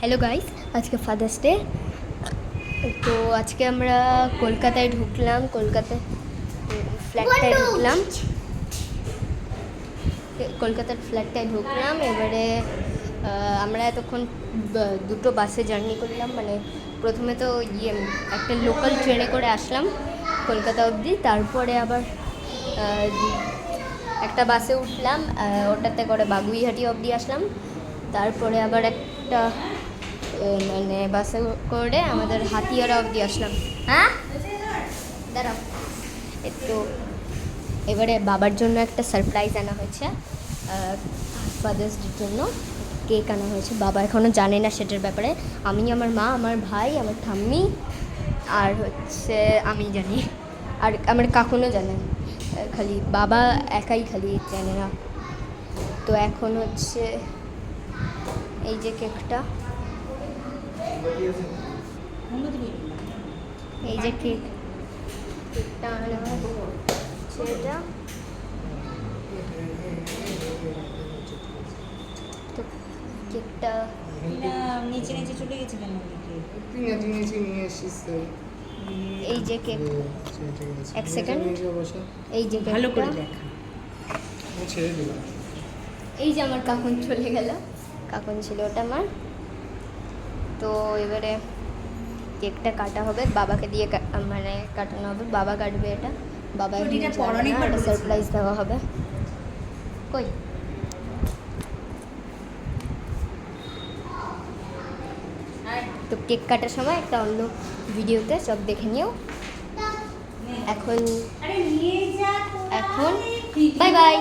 Hello guys, আজকে father's day. তো আজকে আমরা কলকাতায় ঢুকলাম, কলকাতার ফ্ল্যাটটায় ঢুকলাম। এবারে আমরা এতক্ষণ দুটো বাসে জার্নি করলাম, মানে প্রথমে তো একটা লোকাল ট্রেনে করে আসলাম কলকাতা অবধি, তারপরে আবার একটা বাসে উঠলাম, ওটাতে করে বাগুইহাটি অবধি আসলাম, তারপরে আবার একটা মানে বাসে করে আমাদের হাতিয়ারা অবধি আসলাম। হ্যাঁ দাঁড়াও, তো এবারে বাবার জন্য একটা সারপ্রাইজ আনা হয়েছে, ফাদার্স ডের জন্য কেক আনা হয়েছে। বাবা এখনও জানে না সেটার ব্যাপারে, আমি, আমার মা, আমার ভাই, আমার ঠাম্মি আর হচ্ছে আমি জানি, আর আমার কাকুনও জানে, খালি বাবা একাই খালি জানে না। তো এখন হচ্ছে এই যে কেকটা, এই যে কেকটা আনা হচ্ছে, এটা তো কেকটা নিচে নিচে চলে গেছে কেন? এই যে কেক, এক সেকেন্ড, এই যে ভালো করে কেকটা, দেখা। এই যে আমার কাকুন চলে গেল, কাকুন ছিল ওটা আমার। তো এবারে কেকটা কাটা হবে, বাবাকে দিয়ে মানে কাটানো হবে, বাবা কাটবে এটা, বাবা একটা সারপ্রাইজ দেওয়া হবে। কই তো কেক কাটার সময় একটা অন্য ভিডিওতে সব দেখে নিও। এখন বাই বাই।